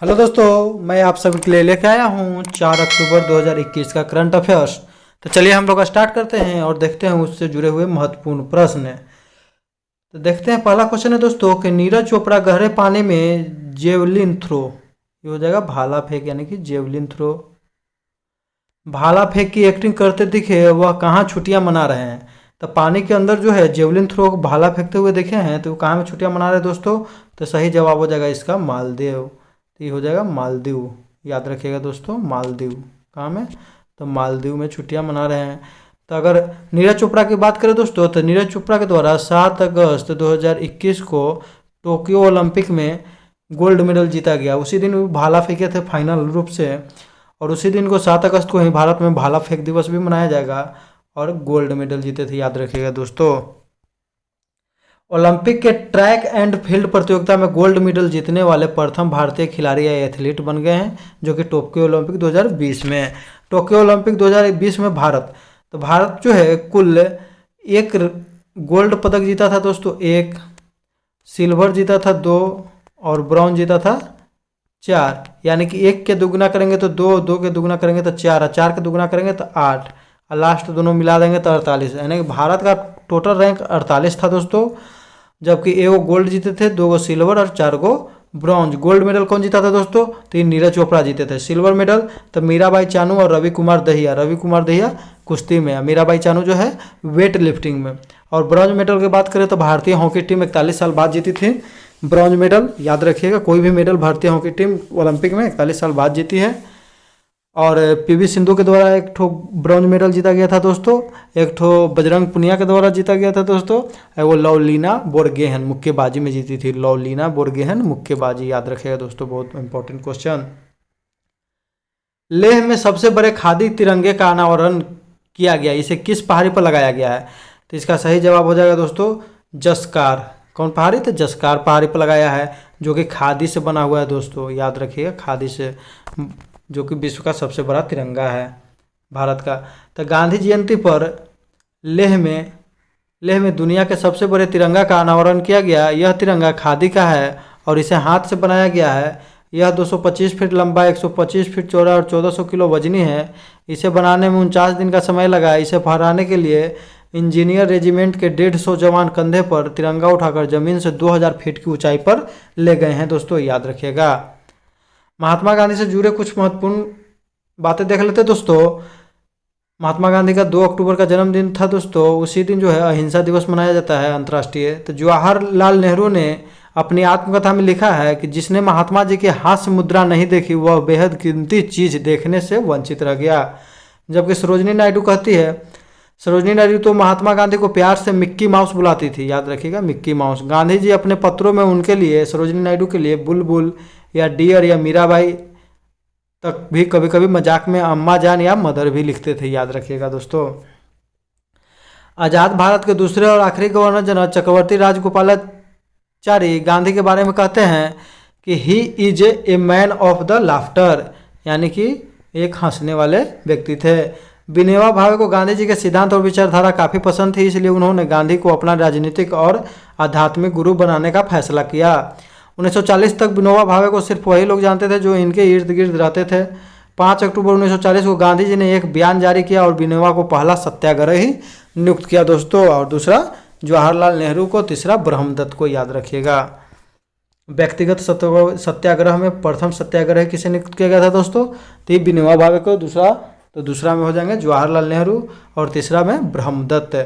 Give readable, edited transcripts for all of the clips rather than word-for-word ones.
Hello दोस्तों, मैं आप सभी के लिए लेके आया हूँ 4 अक्टूबर 2021 का करंट अफेयर्स। तो चलिए हम लोग स्टार्ट करते हैं और देखते हैं उससे जुड़े हुए महत्वपूर्ण प्रश्न। तो देखते हैं, पहला क्वेश्चन है दोस्तों कि नीरज चोपड़ा गहरे पानी में जेवलिन थ्रो, ये हो जाएगा भाला फेंक यानी कि जेवलिन थ्रो, भाला फेंक की एक्टिंग करते दिखे, वह कहाँ छुट्टियां मना रहे हैं। तो पानी के अंदर जो है जेवलिन थ्रो भाला फेंकते हुए देखे हैं, तो कहाँ में छुट्टियां मना रहे हैं दोस्तों। तो सही जवाब हो जाएगा इसका मालदीव। तो ये हो जाएगा मालदीव, याद रखिएगा दोस्तों, मालदीव कहाँ में, तो मालदीव में छुट्टियां मना रहे हैं। तो अगर नीरज चोपड़ा की बात करें दोस्तों, तो नीरज चोपड़ा के द्वारा 7 अगस्त 2021 को टोक्यो ओलंपिक में गोल्ड मेडल जीता गया। उसी दिन वो भाला फेंके थे फाइनल रूप से, और उसी दिन को 7 अगस्त को ही भारत में भाला फेंक दिवस भी मनाया जाएगा, और गोल्ड मेडल जीते थे, याद रखिएगा दोस्तों। ओलंपिक के ट्रैक एंड फील्ड प्रतियोगिता में गोल्ड मेडल जीतने वाले प्रथम भारतीय खिलाड़ी या एथलीट बन गए हैं, जो कि टोक्यो ओलंपिक 2020 में। टोक्यो ओलंपिक 2020 में भारत जो है कुल एक गोल्ड पदक जीता था दोस्तों, एक सिल्वर जीता था 2, और ब्रॉन्ज जीता था 4। यानी कि एक के दुगना करेंगे तो 2, 2 के दुगना करेंगे तो 4, 4 के दुगना करेंगे तो 8, और लास्ट दोनों मिला देंगे तो 48। यानी कि भारत का टोटल रैंक 48 था दोस्तों, जबकि 1 गोल्ड जीते थे, 2 सिल्वर और 4 ब्रॉन्ज। गोल्ड मेडल कौन जीता था दोस्तों, तो ये नीरज चोपड़ा जीते थे। सिल्वर मेडल तो मीराबाई चानू और रवि कुमार दहिया कुश्ती में, मीराबाई चानू जो है वेट लिफ्टिंग में। और ब्रॉन्ज मेडल की बात करें तो भारतीय हॉकी टीम 41 साल बाद जीती थी ब्रॉन्ज मेडल, याद रखिएगा। कोई भी मेडल भारतीय हॉकी टीम ओलंपिक में 41 साल बाद जीती है। और पीवी सिंधु के द्वारा एक ठो ब्रॉन्ज मेडल जीता गया था दोस्तों, एक ठो बजरंग पुनिया के द्वारा जीता गया था दोस्तों, वो लवलीना बोरगोहेन मुक्केबाजी में जीती थी, लवलीना बोरगोहेन मुक्केबाजी, याद रखिएगा दोस्तों, बहुत इंपॉर्टेंट क्वेश्चन। लेह में सबसे बड़े खादी तिरंगे का अनावरण किया गया, इसे किस पहाड़ी पर लगाया गया है। तो इसका सही जवाब हो जाएगा दोस्तों जसकार। कौन पहाड़ी, तो जसकार पहाड़ी पर लगाया है, जो कि खादी से बना हुआ है दोस्तों, याद रखिएगा, खादी से, जो कि विश्व का सबसे बड़ा तिरंगा है भारत का। तो गांधी जयंती पर लेह में दुनिया के सबसे बड़े तिरंगा का अनावरण किया गया। यह तिरंगा खादी का है और इसे हाथ से बनाया गया है। यह 225 फीट लंबा, 125 फीट चौड़ा और 1400 किलो वजनी है। इसे बनाने में 49 दिन का समय लगा। इसे फहराने के लिए इंजीनियर रेजिमेंट के 150 जवान कंधे पर तिरंगा उठाकर जमीन से 2000 फीट की ऊंचाई पर ले गए हैं दोस्तों, याद रखिएगा। महात्मा गांधी से जुड़े कुछ महत्वपूर्ण बातें देख लेते हैं दोस्तों। महात्मा गांधी का 2 अक्टूबर का जन्मदिन था दोस्तों। उसी दिन जो है अहिंसा दिवस मनाया जाता है अंतर्राष्ट्रीय। तो जवाहरलाल नेहरू ने अपनी आत्मकथा में लिखा है कि जिसने महात्मा जी की हास्य मुद्रा नहीं देखी, वह बेहद कीमती चीज देखने से वंचित रह गया। जबकि सरोजिनी नायडू कहती है, सरोजिनी नायडू तो महात्मा गांधी को प्यार से मिक्की माउस बुलाती थी, याद रखिएगा, मिक्की माउस। गांधी जी अपने पत्रों में उनके लिए, सरोजिनी नायडू के लिए, बुलबुल या डियर या मीराबाई तक भी कभी कभी मजाक में अम्मा जान या मदर भी लिखते थे, याद रखिएगा दोस्तों। आज़ाद भारत के दूसरे और आखिरी गवर्नर जनरल चक्रवर्ती राजगोपालाचारी गांधी के बारे में कहते हैं कि he is a man of the laughter, यानी कि एक हंसने वाले व्यक्ति थे। विनोबा भावे को गांधी जी के सिद्धांत और विचारधारा काफ़ी पसंद थी, इसलिए उन्होंने गांधी को अपना राजनीतिक और आध्यात्मिक गुरु बनाने का फैसला किया। 1940 तक विनोबा भावे को सिर्फ वही लोग जानते थे जो इनके इर्द गिर्द रहते थे। 5 अक्टूबर 1940 को गांधी जी ने एक बयान जारी किया और विनोबा को पहला सत्याग्रही नियुक्त किया दोस्तों, और दूसरा जवाहरलाल नेहरू को, तीसरा ब्रह्मदत्त को, याद रखिएगा। व्यक्तिगत सत्याग्रह में प्रथम सत्याग्रही किसे नियुक्त किया गया था दोस्तों, तो विनोबा भावे को, दूसरा में हो जाएंगे जवाहरलाल नेहरू, और तीसरा में ब्रह्मदत्त।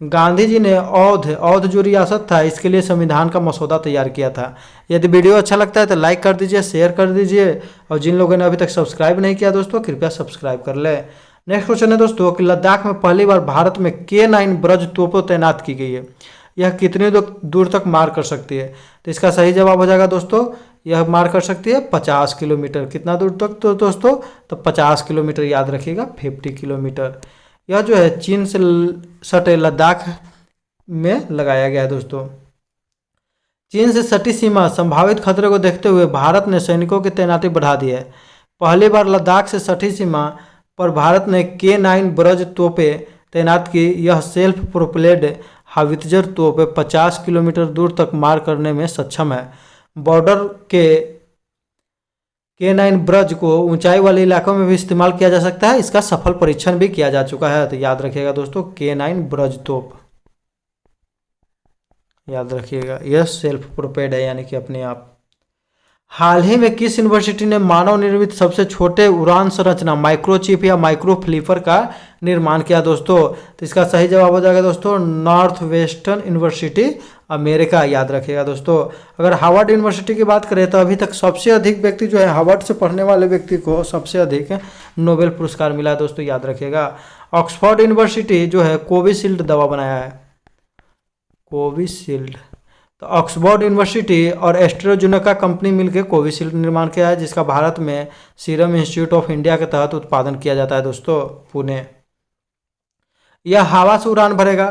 गांधी जी ने औध जो रियासत था, इसके लिए संविधान का मसौदा तैयार किया था। यदि वीडियो अच्छा लगता है तो लाइक कर दीजिए, शेयर कर दीजिए, और जिन लोगों ने अभी तक सब्सक्राइब नहीं किया दोस्तों, कृपया सब्सक्राइब कर ले। नेक्स्ट क्वेश्चन है दोस्तों कि लद्दाख में पहली बार भारत में K9 ब्रज तोपों तैनात की गई है। यह कितनी दूर तक मार कर सकती है। तो इसका सही जवाब हो जाएगा दोस्तों, यह मार कर सकती है 50 किलोमीटर। कितना दूर तक तो दोस्तों, तो 50 किलोमीटर, याद रखिएगा, 50 किलोमीटर। यह जो है चीन से सटे लद्दाख में लगाया गया है दोस्तों। चीन से सटी सीमा संभावित खतरे को देखते हुए भारत ने सैनिकों की तैनाती बढ़ा दी है। पहली बार लद्दाख से सटी सीमा पर भारत ने K9 ब्रज तोपें तैनात की। यह सेल्फ प्रोपेल्ड हावित्जर तोपें 50 किलोमीटर दूर तक मार करने में सक्षम है। बॉर्डर के K9 ब्रज को ऊंचाई वाले इलाकों में भी इस्तेमाल किया जा सकता है। इसका सफल परीक्षण भी किया जा चुका है। तो याद रखिएगा दोस्तों, K9 ब्रज तोप याद रखिएगा, यह सेल्फ प्रोपेड है यानी कि अपने आप। हाल ही में किस यूनिवर्सिटी ने मानव निर्मित सबसे छोटे उड़ान संरचना माइक्रोचिप या माइक्रो फ्लीपर का निर्माण किया दोस्तों? तो इसका सही जवाब हो जाएगा दोस्तों नॉर्थ वेस्टर्न यूनिवर्सिटी अमेरिका। याद रखिएगा दोस्तों। अगर हार्वर्ड यूनिवर्सिटी की बात करें तो अभी तक सबसे अधिक व्यक्ति जो है हार्वर्ड से पढ़ने वाले व्यक्ति को सबसे अधिक नोबेल पुरस्कार मिला है दोस्तों, याद रखिएगा। ऑक्सफोर्ड यूनिवर्सिटी जो है कोविशील्ड दवा बनाया है, कोविशील्ड। तो ऑक्सफोर्ड यूनिवर्सिटी और एस्ट्राजेनेका कंपनी मिलकर कोविशील्ड निर्माण किया है, जिसका भारत में सीरम इंस्टीट्यूट ऑफ इंडिया के तहत उत्पादन किया जाता है दोस्तों, पुणे। यह हवा से उड़ान भरेगा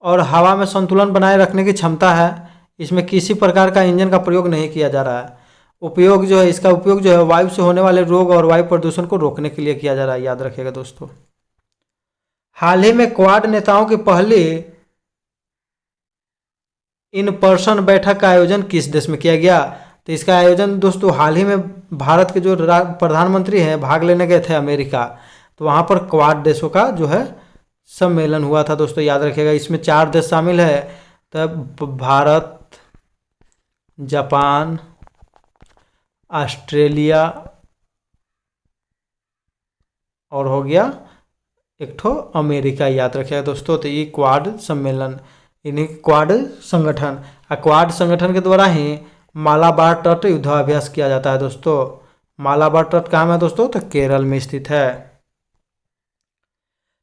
और हवा में संतुलन बनाए रखने की क्षमता है। इसमें किसी प्रकार का इंजन का प्रयोग नहीं किया जा रहा है। उपयोग जो है, इसका उपयोग जो है वायु से होने वाले रोग और वायु प्रदूषण को रोकने के लिए किया जा रहा है, याद रखिएगा दोस्तों। हाल ही में क्वाड नेताओं की पहली इन पर्सन बैठक का आयोजन किस देश में किया गया? तो इसका आयोजन दोस्तों हाल ही में भारत के जो प्रधानमंत्री हैं भाग लेने गए थे अमेरिका, तो वहाँ पर क्वाड देशों का जो है सम्मेलन हुआ था दोस्तों, याद रखिएगा। इसमें 4 देश शामिल है, तब भारत, जापान, ऑस्ट्रेलिया और हो गया एक ठो अमेरिका, याद रखिएगा दोस्तों। तो ये क्वाड सम्मेलन, इन्हीं क्वाड संगठन, क्वाड संगठन के द्वारा ही मालाबार तट युद्धाभ्यास किया जाता है दोस्तों। मालाबार तट कहाँ है दोस्तों? तो केरल में स्थित है।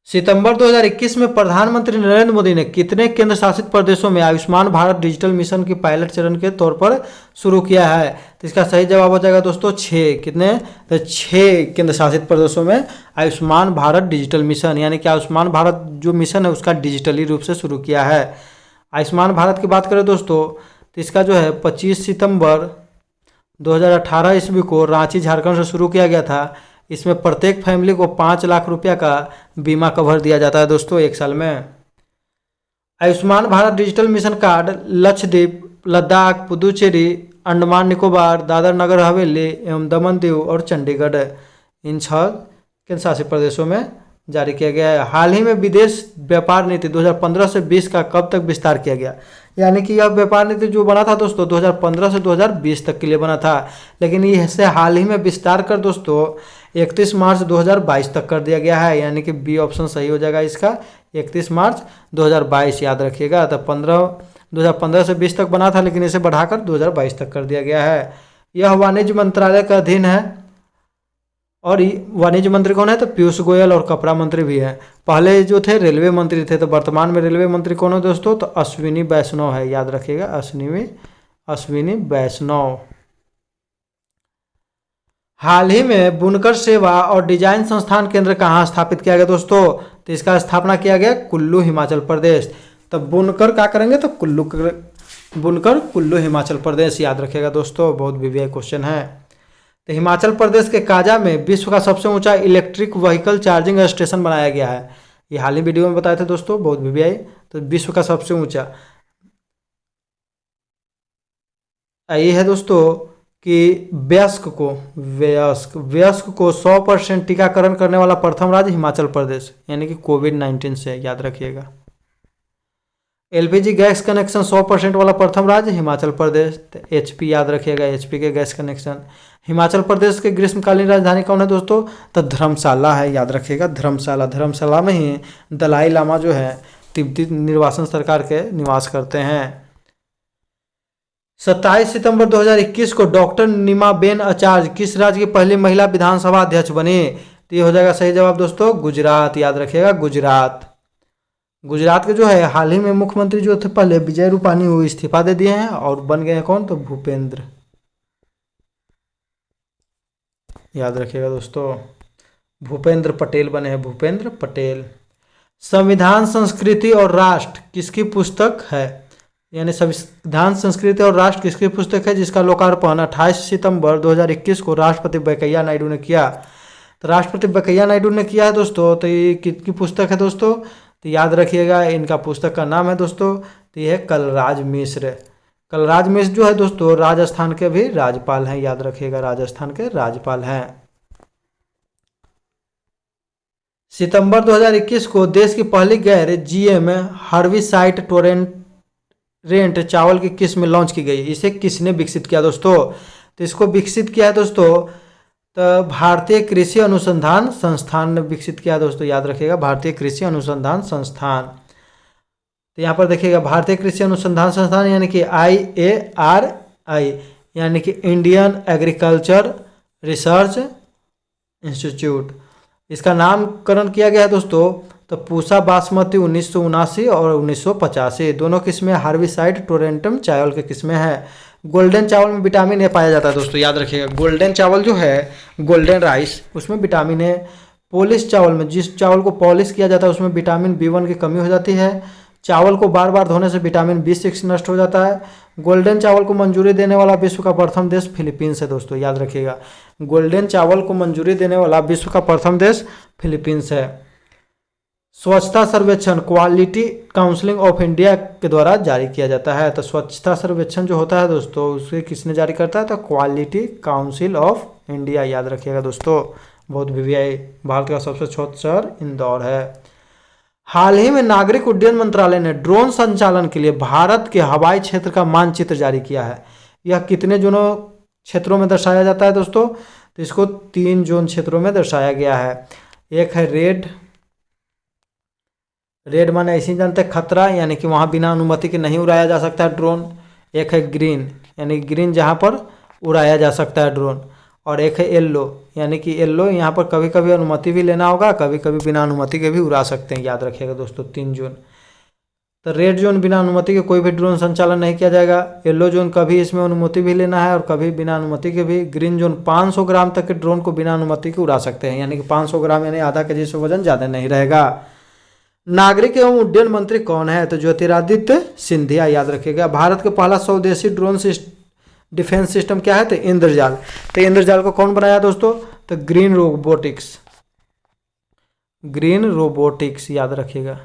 सितंबर 2021 में प्रधानमंत्री नरेंद्र मोदी ने कितने केंद्र शासित प्रदेशों में आयुष्मान भारत डिजिटल मिशन की पायलट चरण के तौर पर शुरू किया है? तो इसका सही जवाब हो जाएगा दोस्तों 6। कितने? तो 6 केंद्र शासित प्रदेशों में आयुष्मान भारत डिजिटल मिशन, यानी कि आयुष्मान भारत जो मिशन है उसका डिजिटली रूप से शुरू किया है। आयुष्मान भारत की बात करें दोस्तों तो इसका जो है 25 सितंबर 2018 ईस्वी को रांची झारखंड से शुरू किया गया था। इसमें प्रत्येक फैमिली को 5 लाख रुपया का बीमा कवर दिया जाता है दोस्तों 1 साल में। Ayushman Bharat digital mission card Lakshadweep, Ladakh, Puducherry, Andaman Nicobar, Dadra Nagar Haveli एवं दमन दीव और चंडीगढ़, इन 6 केंद्र शासित प्रदेशों में जारी किया गया है। हाल ही में विदेश व्यापार नीति 2015 से 20 का कब तक विस्तार किया गया? यानी कि यह व्यापार नीति जो बना था दोस्तों 2015 से 2020 तक के लिए बना था, लेकिन इसे हाल ही में विस्तार कर दोस्तों 31 मार्च 2022 तक कर दिया गया है, यानी कि बी ऑप्शन सही हो जाएगा इसका 31 मार्च 2022, याद रखिएगा। तो 2015 से 20 तक बना था, लेकिन इसे बढ़ाकर 2022 तक कर दिया गया है। यह वाणिज्य मंत्रालय का अधीन है और वाणिज्य मंत्री कौन है? तो पीयूष गोयल, और कपड़ा मंत्री भी है। पहले जो थे रेलवे मंत्री थे, तो वर्तमान में रेलवे मंत्री कौन है दोस्तों? तो अश्विनी वैष्णव है, याद रखिएगा अश्विनी वैष्णव। हाल ही में बुनकर सेवा और डिजाइन संस्थान केंद्र कहाँ स्थापित किया गया दोस्तों? तो इसका स्थापना किया गया कुल्लू हिमाचल प्रदेश। तो बुनकर क्या करेंगे? तो बुनकर कुल्लू हिमाचल प्रदेश, याद रखिएगा दोस्तों, बहुत वीवीआई क्वेश्चन है। तो हिमाचल प्रदेश के काजा में विश्व का सबसे ऊंचा इलेक्ट्रिक व्हीकल चार्जिंग स्टेशन बनाया गया है। ये हाल ही वीडियो में बताए थे दोस्तों, बहुत वीवीआई। तो विश्व का सबसे ऊंचा ये है दोस्तों कि वयस्क को 100% टीकाकरण करने वाला प्रथम राज्य हिमाचल प्रदेश, यानी कि कोविड-19 से, याद रखिएगा। एलपीजी गैस कनेक्शन 100% वाला प्रथम राज्य हिमाचल प्रदेश, एचपी, याद रखिएगा एचपी के गैस कनेक्शन। हिमाचल प्रदेश के ग्रीष्मकालीन राजधानी कौन है दोस्तों? तो धर्मशाला है, याद रखिएगा धर्मशाला में ही दलाई लामा जो है तिब्बती निर्वासन सरकार के निवास करते हैं। 27 सितंबर 2021 को डॉक्टर नीमाबेन आचार्य किस राज्य की पहली महिला विधानसभा अध्यक्ष बनी? तो ये हो जाएगा सही जवाब दोस्तों गुजरात, याद रखिएगा गुजरात के जो है हाल ही में मुख्यमंत्री जो थे पहले विजय रूपानी, वो इस्तीफा दे दिए हैं और बन गए हैं कौन? तो भूपेंद्र, याद रखिएगा दोस्तों भूपेंद्र पटेल बने हैं, भूपेंद्र पटेल। संविधान संस्कृति और राष्ट्र किसकी पुस्तक है? यानी संविधान संस्कृति और राष्ट्र किसकी पुस्तक है जिसका लोकार्पण 28 सितंबर 2021 को राष्ट्रपति वेंकैया नायडू ने किया? तो राष्ट्रपति वेंकैया नायडू ने किया है दोस्तों। तो ये किसकी पुस्तक है दोस्तों? तो याद रखिएगा इनका पुस्तक का नाम है दोस्तों, तो ये है कलराज कलराज मिश्र जो है दोस्तों राजस्थान के भी राज्यपाल हैं, याद रखिएगा, राजस्थान के राज्यपाल हैं। सितंबर 2021 को देश की पहली गैर जीएम हर्बिसाइड टोरेंट चावल की किस्म लॉन्च की गई। इसे किसने विकसित किया दोस्तों? तो इसको विकसित किया है दोस्तों तो भारतीय कृषि अनुसंधान संस्थान ने विकसित किया दोस्तों, याद रखिएगा, भारतीय कृषि अनुसंधान संस्थान। तो यहाँ पर देखिएगा भारतीय कृषि अनुसंधान संस्थान यानी कि IARI यानी कि इंडियन एग्रीकल्चर रिसर्च इंस्टीट्यूट, इसका नामकरण किया गया है दोस्तों। तो पूसा बासमती 1979 और 1985 दोनों किस्में हार्बिसाइड टोरेंटम चावल के किस्में हैं। गोल्डन चावल में विटामिन ए पाया जाता है दोस्तों, याद रखिएगा, गोल्डन चावल जो है, गोल्डन राइस, उसमें विटामिन ए। पॉलिश चावल में, जिस चावल को पॉलिश किया जाता है उसमें विटामिन B1 की कमी हो जाती है। चावल को बार बार धोने से विटामिन B6 नष्ट हो जाता है। गोल्डन चावल को मंजूरी देने वाला विश्व का प्रथम देश फिलीपींस है दोस्तों, याद रखिएगा, गोल्डन चावल को मंजूरी देने वाला विश्व का प्रथम देश फिलीपींस है। स्वच्छता सर्वेक्षण क्वालिटी काउंसिलिंग ऑफ इंडिया के द्वारा जारी किया जाता है। तो स्वच्छता सर्वेक्षण जो होता है दोस्तों उसे किसने जारी करता है? तो क्वालिटी काउंसिल ऑफ इंडिया, याद रखिएगा दोस्तों, बहुत VVI। भारत का सबसे छोटा शहर इंदौर है। हाल ही में नागरिक उड्डयन मंत्रालय ने ड्रोन संचालन के लिए भारत के हवाई क्षेत्र का मानचित्र जारी किया है। यह कितने जोनों क्षेत्रों में दर्शाया जाता है दोस्तों? तो इसको 3 जोन क्षेत्रों में दर्शाया गया है। एक है रेड माने ऐसे जानते हैं खतरा, यानी कि वहाँ बिना अनुमति के नहीं उड़ाया जा सकता है ड्रोन। एक है ग्रीन, यानी ग्रीन जहाँ पर उड़ाया जा सकता है ड्रोन। और एक है येल्लो, यानी कि येल्लो यहाँ पर कभी कभी अनुमति भी लेना होगा, कभी कभी बिना अनुमति के भी उड़ा सकते हैं, याद रखिएगा दोस्तों, 3 जोन। तो रेड जोन बिना अनुमति के कोई भी ड्रोन संचालन नहीं किया जाएगा। येलो जोन कभी इसमें अनुमति भी लेना है और कभी बिना अनुमति के भी। ग्रीन जोन 500 ग्राम तक के ड्रोन को बिना अनुमति के उड़ा सकते हैं, यानी कि 500 ग्राम यानी आधा केजी से वजन ज़्यादा नहीं रहेगा। नागरिक एवं उड्डयन मंत्री कौन है? तो ज्योतिरादित्य सिंधिया, याद रखिएगा। भारत का पहला स्वदेशी ड्रोन डिफेंस सिस्टम क्या है? तो इंद्रजाल। तो इंद्रजाल को कौन बनाया दोस्तों? तो ग्रीन रोबोटिक्स, याद रखिएगा,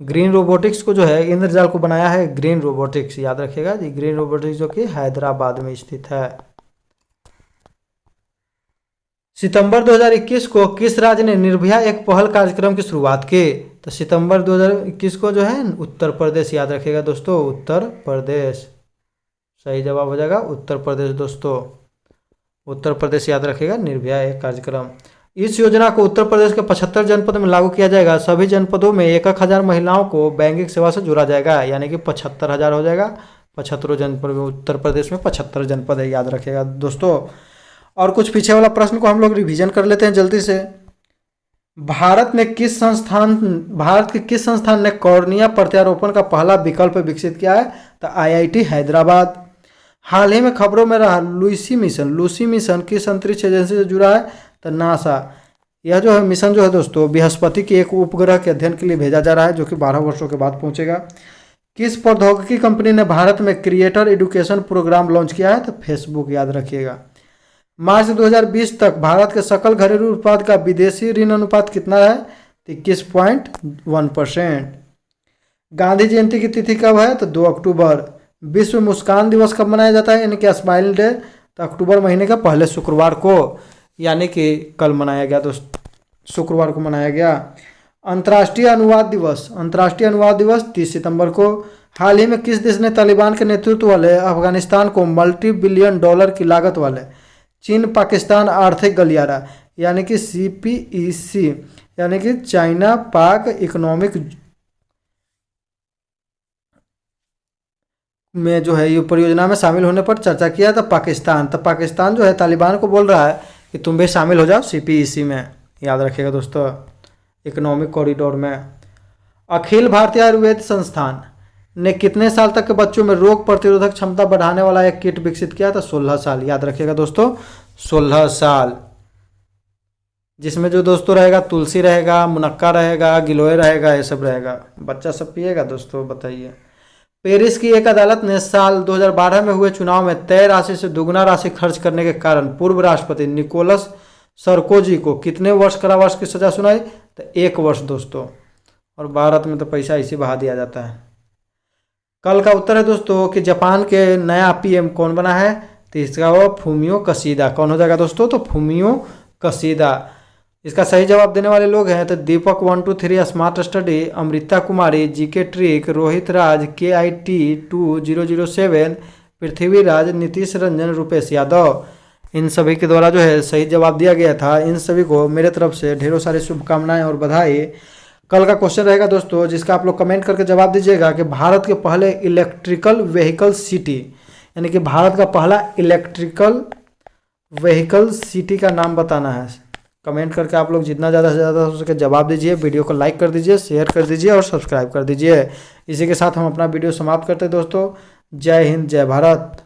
ग्रीन रोबोटिक्स को जो है इंद्रजाल को बनाया है ग्रीन रोबोटिक्स, याद रखिएगा जी, ग्रीन रोबोटिक्स जो कि हैदराबाद में स्थित है। सितंबर 2021 को किस राज्य ने निर्भया एक पहल कार्यक्रम की शुरुआत की? तो सितंबर 2021 को जो है उत्तर प्रदेश, याद रखिएगा दोस्तों, उत्तर प्रदेश सही जवाब हो जाएगा, उत्तर प्रदेश दोस्तों, उत्तर प्रदेश, याद रखिएगा, निर्भया एक कार्यक्रम। इस योजना को उत्तर प्रदेश के 75 जनपद में लागू किया जाएगा। सभी जनपदों में 1,000 महिलाओं को बैंकिंग सेवा से जोड़ा जाएगा, यानी कि 75,000 हो जाएगा। 75 जनपद में, उत्तर प्रदेश में 75 जनपद है, याद रखिएगा दोस्तों। और कुछ पीछे वाला प्रश्न को हम लोग रिवीजन कर लेते हैं जल्दी से। भारत के किस संस्थान ने कॉर्निया प्रत्यारोपण का पहला विकल्प विकसित किया है? तो IIT हैदराबाद। हाल ही में खबरों में रहा लूसी मिशन किस अंतरिक्ष एजेंसी से जुड़ा है? तो नासा। यह जो है मिशन जो है दोस्तों बृहस्पति के एक उपग्रह के अध्ययन के लिए भेजा जा रहा है, जो कि 12 वर्षों के बाद पहुंचेगा। किस प्रौद्योगिकी कंपनी ने भारत में क्रिएटर एजुकेशन प्रोग्राम लॉन्च किया है? तो फेसबुक, याद रखिएगा। मार्च 2020 तक भारत के सकल घरेलू उत्पाद का विदेशी ऋण अनुपात कितना है? 21.1%। गांधी जयंती की तिथि कब है? तो 2 अक्टूबर। विश्व मुस्कान दिवस कब मनाया जाता है, यानी कि स्माइल डे? तो अक्टूबर महीने का पहले शुक्रवार को, यानी कि कल मनाया गया, तो शुक्रवार को मनाया गया। अंतर्राष्ट्रीय अनुवाद दिवस 30 सितंबर को। हाल ही में किस देश ने तालिबान के नेतृत्व वाले अफगानिस्तान को $multi-billion की लागत वाले चीन पाकिस्तान आर्थिक गलियारा यानी कि CPEC यानी कि चाइना पाक इकोनॉमिक में जो है ये परियोजना में शामिल होने पर चर्चा किया था पाकिस्तान। तो पाकिस्तान जो है तालिबान को बोल रहा है कि तुम भी शामिल हो जाओ CPEC में, याद रखिएगा दोस्तों, इकोनॉमिक कॉरिडोर में। अखिल भारतीय आयुर्वेद संस्थान ने कितने साल तक के बच्चों में रोग प्रतिरोधक क्षमता बढ़ाने वाला एक किट विकसित किया था? 16 साल, याद रखिएगा दोस्तों, 16 साल, जिसमें जो दोस्तों रहेगा तुलसी रहेगा, मुनक्का रहेगा, गिलोय रहेगा, ये सब रहेगा। बच्चा सब पिएगा दोस्तों, बताइए। पेरिस की एक अदालत ने साल 2012 में हुए चुनाव में तय राशि से दुगुना राशि खर्च करने के कारण पूर्व राष्ट्रपति निकोलस सरकोजी को कितने वर्ष कारावास की सजा सुनाई? तो 1 वर्ष दोस्तों। और भारत में तो पैसा इसी बहा दिया जाता है। कल का उत्तर है दोस्तों कि जापान के नया पीएम कौन बना है, तो इसका वो फूमियो कशीदा। कौन हो जाएगा दोस्तों, तो फूमियो कशीदा। इसका सही जवाब देने वाले लोग हैं तो दीपक 123 स्मार्ट स्टडी, अमृता कुमारी GK trick, Rohit Raj KIT 2007, Prithviraj, Nitish Ranjan, Rupesh Yadav. इन सभी के द्वारा जो है सही जवाब दिया गया था। इन सभी को मेरे तरफ से ढेरों सारी शुभकामनाएं और बधाई। कल का क्वेश्चन रहेगा दोस्तों जिसका आप लोग कमेंट करके जवाब दीजिएगा कि भारत के पहले इलेक्ट्रिकल व्हीकल सिटी, यानी कि भारत का पहला इलेक्ट्रिकल व्हीकल सिटी का नाम बताना है। कमेंट करके आप लोग जितना ज़्यादा से ज़्यादा हो सके जवाब दीजिए। वीडियो को लाइक कर दीजिए, शेयर कर दीजिए और सब्सक्राइब कर दीजिए। इसी के साथ हम अपना वीडियो समाप्त करते हैं दोस्तों। जय हिंद, जय भारत।